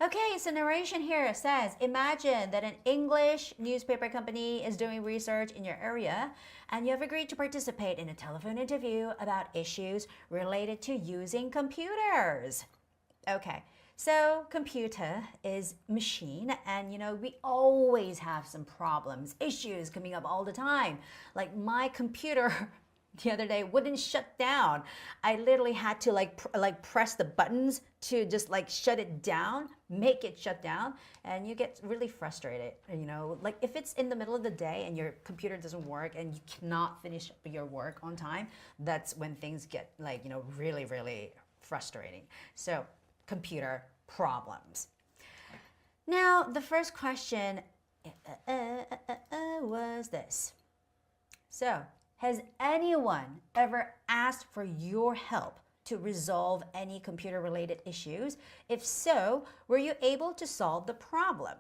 Okay, so narration here says, imagine that an English newspaper company is doing research in your area and you have agreed to participate in a telephone interview about issues related to using computers. Okay, so computer is machine and we always have some problems, issues coming up all the time. Like my computer the other day wouldn't shut down. I literally had to press the buttons to just shut it down, make it shut down, and you get really frustrated. Like if it's in the middle of the day and your computer doesn't work and you cannot finish your work on time, that's when things get really, really frustrating. So computer problems. Now the first question was this. So, has anyone ever asked for your help to resolve any computer-related issues? If so, were you able to solve the problem?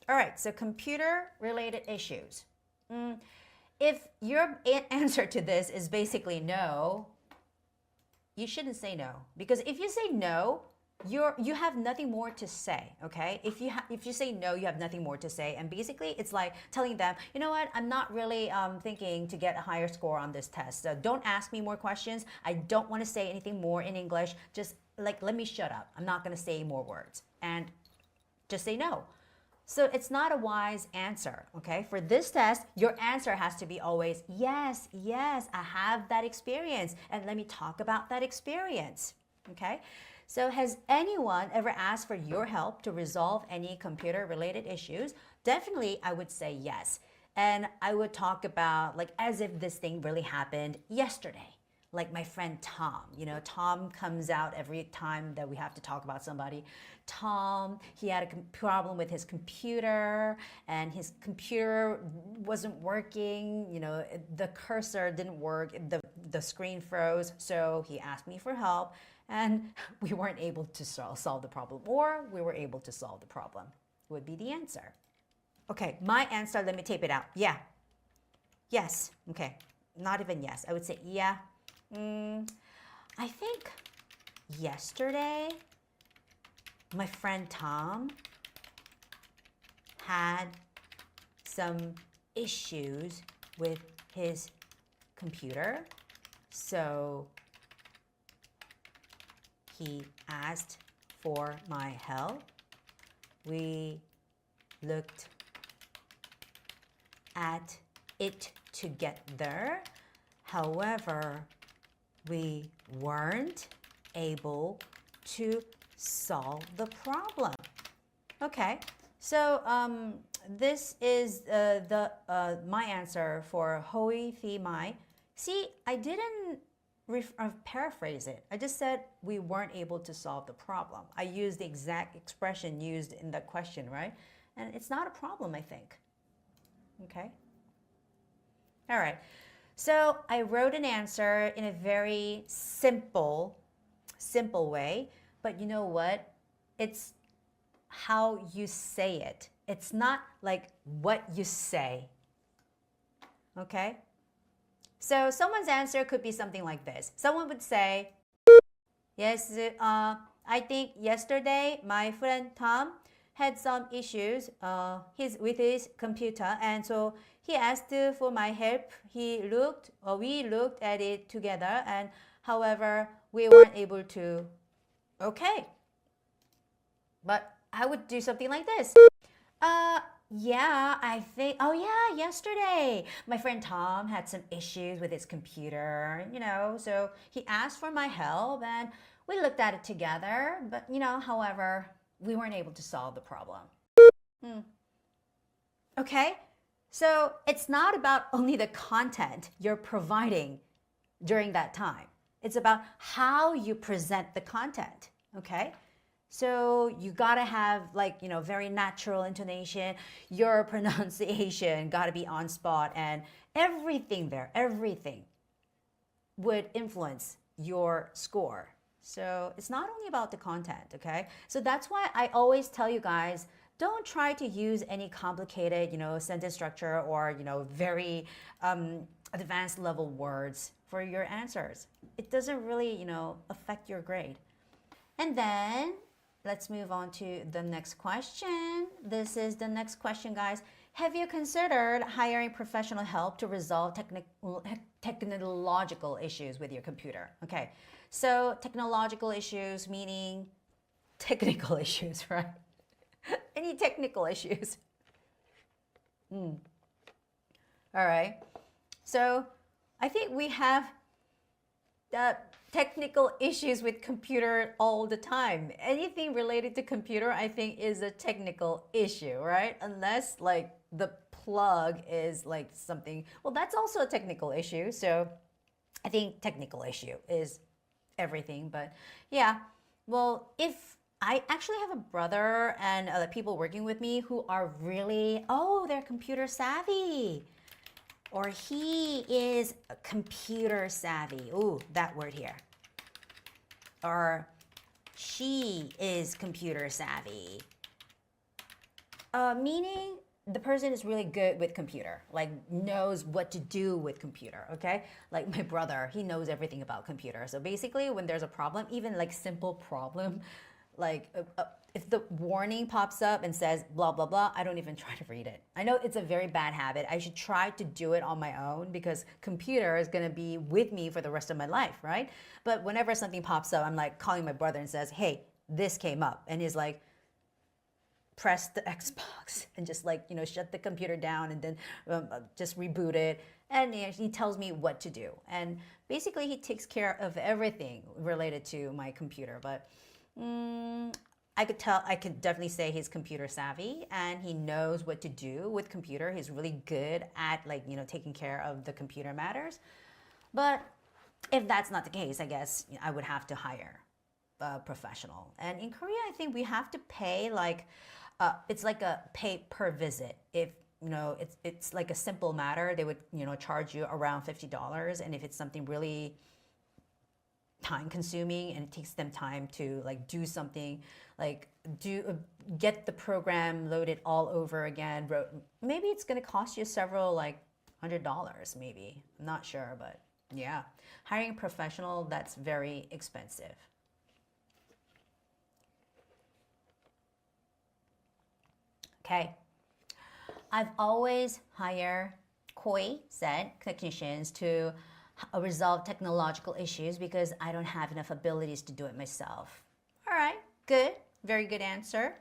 All right, so computer-related issues. If your answer to this is basically no, you shouldn't say no. Because if you say no, you have nothing more to say, okay? If you say no, you have nothing more to say, and basically it's like telling them, you know what, I'm not really thinking to get a higher score on this test. So don't ask me more questions. I don't want to say anything more in English. Just let me shut up. I'm not going to say more words, and just say no. So it's not a wise answer, okay? For this test, your answer has to be always yes, yes, I have that experience, and let me talk about that experience, okay? So has anyone ever asked for your help to resolve any computer-related issues? Definitely, I would say yes. And I would talk about as if this thing really happened yesterday. Like my friend Tom. Tom comes out every time that we have to talk about somebody. Tom, he had a problem with his computer, and his computer wasn't working. The cursor didn't work, the screen froze, so he asked me for help. And we weren't able to solve the problem, or we were able to solve the problem, would be the answer. Okay, my answer, let me tape it out. Yeah. Yes. Okay, not even yes. I would say yeah. I think yesterday, my friend Tom had some issues with his computer, so he asked for my help. We looked at it together. However, we weren't able to solve the problem. Okay, so this is my answer for Hoi Thi Mai. See, I didn't paraphrase it. I just said we weren't able to solve the problem. I used the exact expression used in the question, right? And it's not a problem, I think. Okay? All right. So I wrote an answer in a very simple way, but you know what? It's how you say it. It's not like what you say. Okay? So someone's answer could be something like this. Someone would say, yes, I think yesterday my friend Tom had some issues with his computer, and so he asked for my help. We looked at it together, and however, we weren't able to. Okay. But I would do something like this. Yeah, I think, oh yeah, yesterday my friend Tom had some issues with his computer, so he asked for my help and we looked at it together, but however, we weren't able to solve the problem. Okay, so it's not about only the content you're providing during that time. It's about how you present the content, okay? So you gotta have very natural intonation. Your pronunciation gotta be on spot, and everything would influence your score. So it's not only about the content, okay? So that's why I always tell you guys, don't try to use any complicated, sentence structure or, very advanced level words for your answers. It doesn't really, affect your grade. And then let's move on to the next question. This is the next question, guys. Have you considered hiring professional help to resolve technological issues with your computer? Okay, so technological issues meaning technical issues, right? Any technical issues? All right. So I think we have technical issues with computer all the time. Anything related to computer, I think, is a technical issue, right? Unless like the plug is like something, well, that's also a technical issue. So I think technical issue is everything. But yeah, well, if I actually have a brother and other people working with me who are really, oh, they're computer savvy. Or he is computer savvy. Ooh, that word here. Or she is computer savvy. Meaning the person is really good with computer, like knows what to do with computer, okay? Like my brother, he knows everything about computer. So basically when there's a problem, even like simple problem, like if the warning pops up and says blah, blah, blah, I don't even try to read it. I know it's a very bad habit. I should try to do it on my own because computer is going to be with me for the rest of my life, right? But whenever something pops up, I'm like calling my brother and says, hey, this came up. And he's like, press the Xbox and just like, you know, shut the computer down and then just reboot it. And he tells me what to do. And basically he takes care of everything related to my computer. But I could definitely say he's computer savvy and he knows what to do with computer. He's really good at like, you know, taking care of the computer matters. But if that's not the case, I guess I would have to hire a professional. And in Korea, I think we have to pay like, it's like a pay per visit. If, you know, it's like a simple matter, they would, you know, charge you around $50. And if it's something really time consuming and it takes them time to like do something like get the program loaded all over again, maybe it's going to cost you several like $100 maybe. I'm not sure, but yeah, hiring a professional, that's very expensive. Okay, I've always hired Koi said technicians to resolve technological issues because I don't have enough abilities to do it myself. All right, good. Very good answer.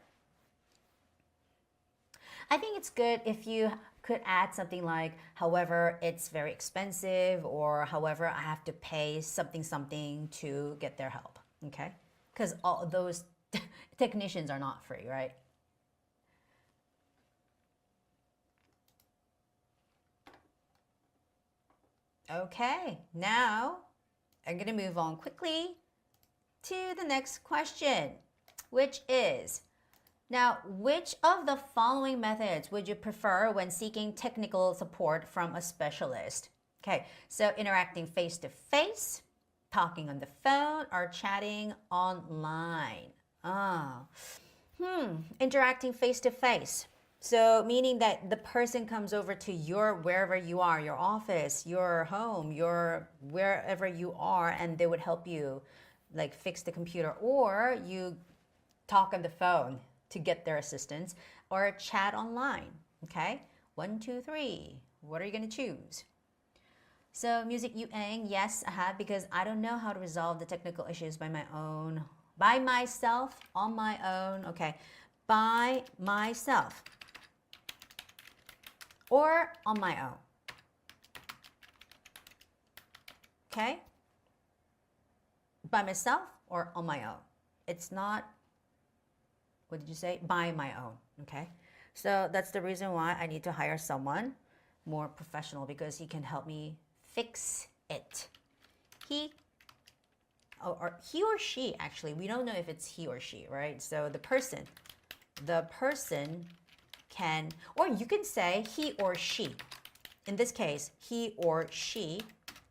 I think it's good if you could add something like, however, it's very expensive, or however, I have to pay something to get their help, okay? Because all those technicians are not free, right? Okay, now I'm going to move on quickly to the next question, which is, now, which of the following methods would you prefer when seeking technical support from a specialist? Okay, so interacting face-to-face, talking on the phone, or chatting online? Interacting face-to-face. So meaning that the person comes over to your, wherever you are, your office, your home, your wherever you are, and they would help you like fix the computer, or you talk on the phone to get their assistance, or chat online. Okay, 1, 2, 3. What are you going to choose? So music ENG, yes, I have, because I don't know how to resolve the technical issues by myself, on my own. Okay, by myself. Or on my own. Okay? By myself or on my own. It's not, what did you say? By my own. Okay? So that's the reason why I need to hire someone more professional, because he can help me fix it. He or she, actually, we don't know if it's he or she, right? So the person can, or you can say he or she. In this case, he or she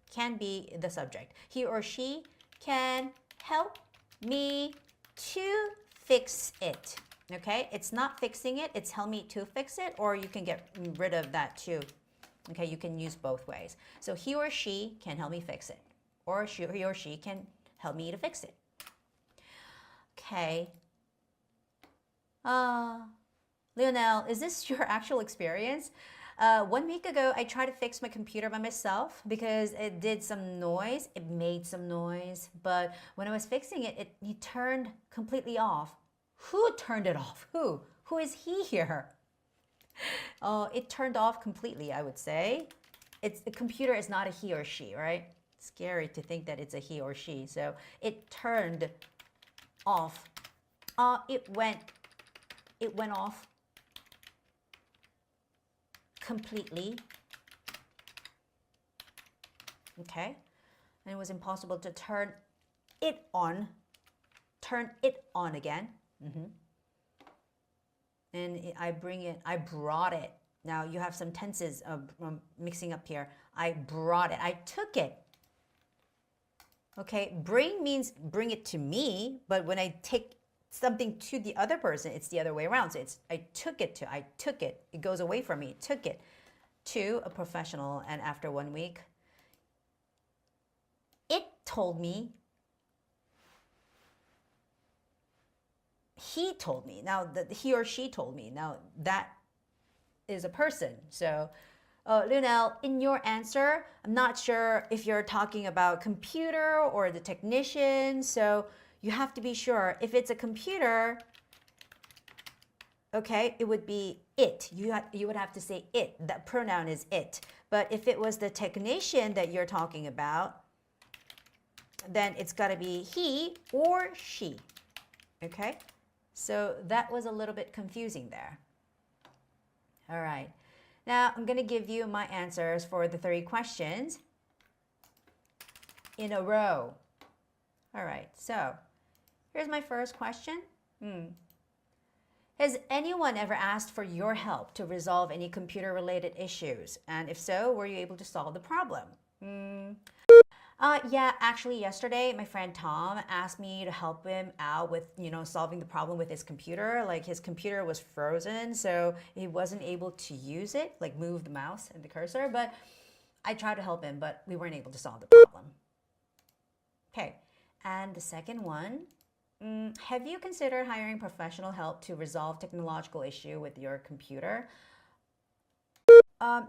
can be the subject. He or she can help me to fix it. Okay, it's not fixing it, it's help me to fix it, or you can get rid of that too. Okay, you can use both ways. So he or she can help me fix it, or he or she can help me to fix it. Okay, Lionel, is this your actual experience? 1 week ago, I tried to fix my computer by myself because it did some noise. It made some noise. But when I was fixing it, it turned completely off. Who turned it off? Who? Who is he here? It turned off completely, I would say. The computer is not a he or she, right? Scary to think that it's a he or she. So it turned off. It went off completely. Okay. And it was impossible to turn it on again. And I brought it. Now you have some tenses mixing up here. I brought it. I took it. Okay, bring means bring it to me, but when I take something to the other person, it's the other way around. So it's I took it. It goes away from me. Took it to a professional, and after 1 week, it told me. He told me. Now he or she told me. Now that is a person. So Lunel, in your answer, I'm not sure if you're talking about computer or the technician. So you have to be sure. If it's a computer, okay, it would be it. You would have to say it. That pronoun is it. But if it was the technician that you're talking about, then it's got to be he or she. Okay? So that was a little bit confusing there. All right. Now I'm going to give you my answers for the 3 questions in a row. All right. So here's my first question. Has anyone ever asked for your help to resolve any computer-related issues? And if so, were you able to solve the problem? Yeah, actually yesterday, my friend Tom asked me to help him out with, solving the problem with his computer. Like his computer was frozen, so he wasn't able to use it, like move the mouse and the cursor. But I tried to help him, but we weren't able to solve the problem. Okay, and the second one, have you considered hiring professional help to resolve technological issue with your computer?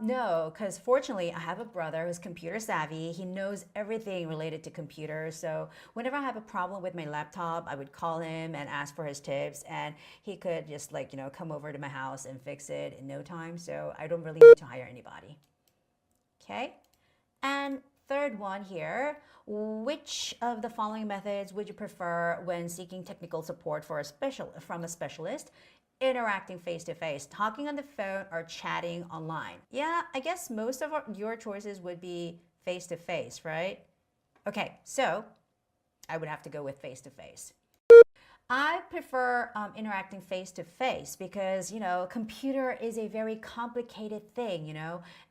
No, because fortunately I have a brother who's computer savvy. He knows everything related to computers. So whenever I have a problem with my laptop, I would call him and ask for his tips, and he could just come over to my house and fix it in no time. So I don't really need to hire anybody. Okay. And third one here, which of the following methods would you prefer when seeking technical support from a specialist? Interacting face-to-face, talking on the phone, or chatting online? Yeah, I guess most of your choices would be face-to-face, right? Okay, so I would have to go with face-to-face. I prefer interacting face-to-face because, computer is a very complicated thing,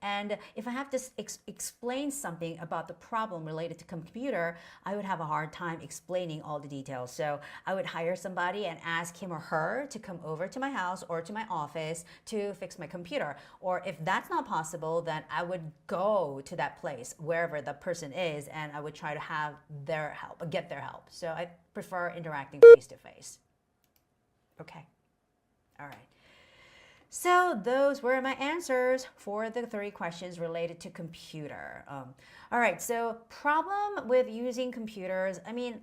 and if I have to explain something about the problem related to computer, I would have a hard time explaining all the details. So I would hire somebody and ask him or her to come over to my house or to my office to fix my computer. Or if that's not possible, then I would go to that place, wherever the person is, and I would try to have their help, get their help. So I prefer interacting face-to-face. Okay. All right. So those were my answers for the 3 questions related to computer. All right. So problem with using computers. I mean,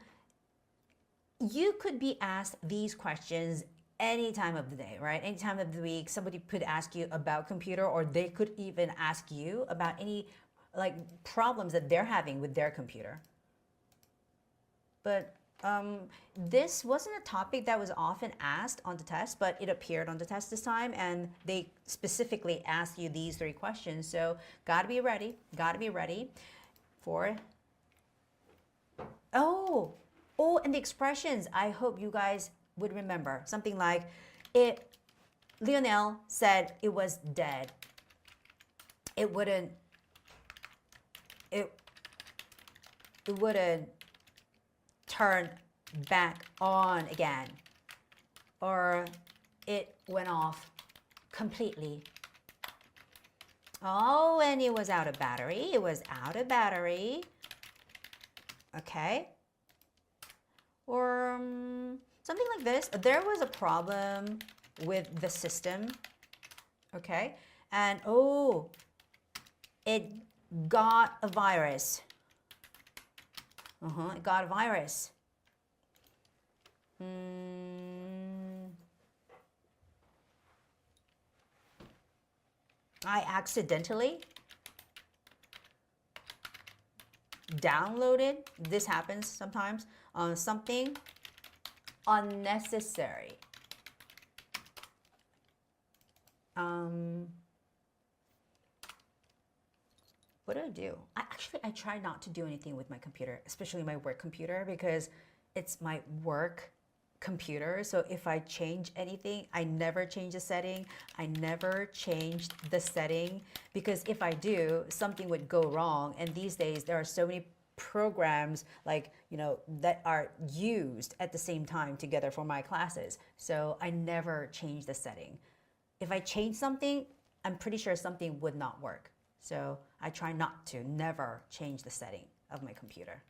you could be asked these questions any time of the day, right? Any time of the week, somebody could ask you about computer, or they could even ask you about any problems that they're having with their computer. But this wasn't a topic that was often asked on the test, but it appeared on the test this time, and they specifically asked you these 3 questions. So gotta be ready for. Oh, and the expressions. I hope you guys would remember something like Lionel said it was dead. It wouldn't turn back on again, or it went off completely. Oh, and it was out of battery. Okay. Or something like this. There was a problem with the system, okay? And oh, it got a virus. It got a virus. I accidentally downloaded, this happens sometimes, on something unnecessary. What do? I try not to do anything with my computer, especially my work computer, because it's my work computer. So if I change anything, I never change the setting. I never change the setting, because if I do, something would go wrong. And these days there are so many programs, like, that are used at the same time together for my classes. So I never change the setting. If I change something, I'm pretty sure something would not work. So I try not to never change the setting of my computer.